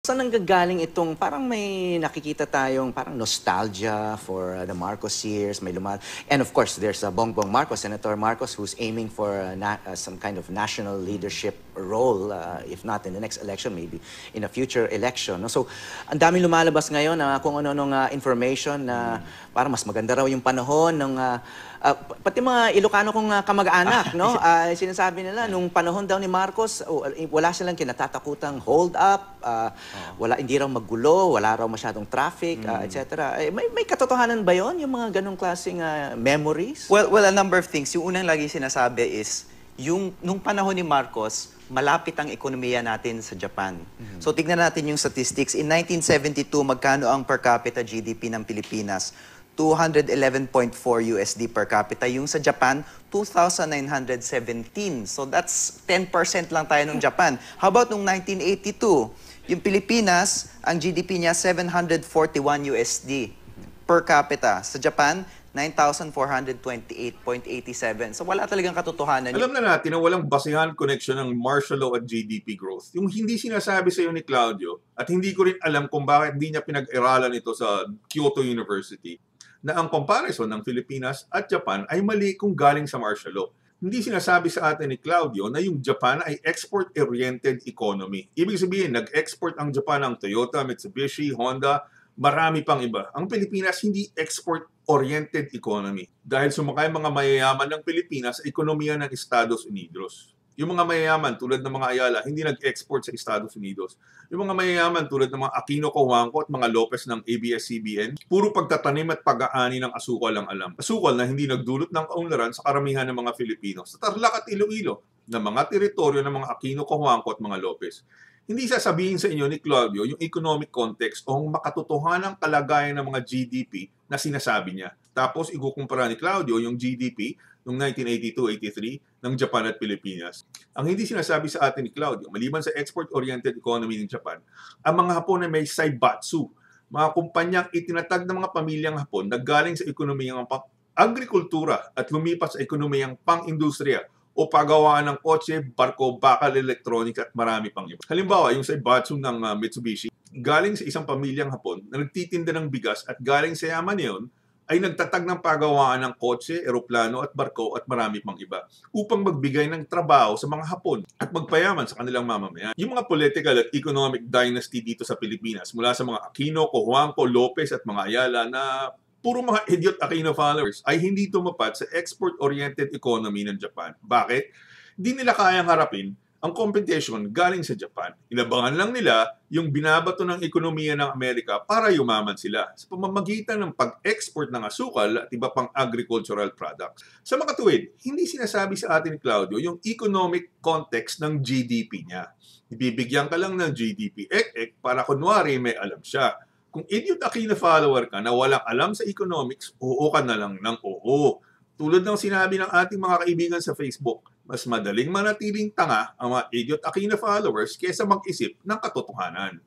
Saan nanggagaling itong parang may nakikita tayong parang nostalgia for the Marcos years, may and of course there's Bongbong Marcos, Senator Marcos, who's aiming for some kind of national leadership role, if not in the next election, maybe in a future election. No? So, ang daming lumalabas ngayon na kung ano-anong information na parang mas maganda raw yung panahon ng pati mga Ilocano kong kamag-anak, no? Sinasabi nila nung panahon daw ni Marcos, wala silang kinatatakutang hold up, hindi raw maggulo, wala raw masyadong traffic, etc. May katotohanan ba 'yon, yung mga ganong klaseng memories? Well, a number of things. Yung unang lagi sinasabi is nung panahon ni Marcos, malapit ang ekonomiya natin sa Japan. So tignan natin yung statistics. In 1972, magkano ang per capita GDP ng Pilipinas? 211.4 USD per capita. Yung sa Japan, 2,917. So that's 10% lang tayo ng Japan. How about nung 1982? Yung Pilipinas, ang GDP niya 741 USD per capita. Sa Japan, 9,428.87. So wala talagang katotohanan. Alam na natin na walang basihan connection ng martial law at GDP growth. Yung hindi sinasabi sa iyo ni Claudio, at hindi ko rin alam kung bakit hindi niya pinag-aralan ito sa Kyoto University, na ang comparison ng Pilipinas at Japan ay mali kung galing sa martial law. Hindi sinasabi sa atin ni Claudio na yung Japan ay export-oriented economy. Ibig sabihin, nag-export ang Japan ng Toyota, Mitsubishi, Honda, marami pang iba. Ang Pilipinas hindi export-oriented economy dahil sumakay mga mayayaman ng Pilipinas sa ekonomiya ng Estados Unidos. Yung mga mayayaman tulad ng mga Ayala hindi nag-export sa Estados Unidos. Yung mga mayayaman tulad ng mga Aquino Cojuangco at mga Lopez ng ABS-CBN, puro pagtatanim at pag-aani ng asukal ang alam. Asukal na hindi nagdulot ng kaunlaran sa karamihan ng mga Filipino. Sa Tarlac at Iloilo, na mga teritoryo ng mga Aquino Cojuangco at mga Lopez. Hindi sasabihin sa inyo ni Claudio yung economic context o makatotohanang kalagayan ng mga GDP na sinasabi niya. Tapos ikukumpara ni Claudio yung GDP noong 1982-83 ng Japan at Pilipinas. Ang hindi sinasabi sa atin ni Claudio, maliban sa export-oriented economy ng Japan, ang mga Hapon ay may saibatsu, mga kumpanyang itinatag ng mga pamilyang Hapon na galing sa ekonomiyang agrikultura at lumipas sa ekonomiyang pang-industriya o paggawaan ng kotse, barko, bakal, electronic at marami pang iba. Halimbawa, yung saibatsu ng Mitsubishi, galing sa isang pamilyang Hapon na nagtitinda ng bigas at galing sa yaman niyon, ay nagtatag ng paggawaan ng kotse, eroplano at barko at marami pang iba upang magbigay ng trabaho sa mga Hapon at magpayaman sa kanilang mamamayan. Yung mga political at economic dynasty dito sa Pilipinas mula sa mga Aquino, Cojuangco, Lopez at mga Ayala na puro mga idiot Aquino followers ay hindi tumapad sa export-oriented economy ng Japan. Bakit? Hindi nila kayang harapin ang competition galing sa Japan. Inabangan lang nila yung binabato ng ekonomiya ng Amerika para yumaman sila sa pamamagitan ng pag-export ng asukal at iba pang agricultural products. Sa makatuwid, hindi sinasabi sa atin ni Claudio yung economic context ng GDP niya. Ibibigyan ka lang ng GDP ek-ek para kunwari may alam siya. Kung idiot Aquino follower ka na walang alam sa economics, oo ka na lang ng oo. Tulad ng sinabi ng ating mga kaibigan sa Facebook, mas madaling manatiling tanga ang mga idiot Aquino followers kaysa mag-isip ng katotohanan.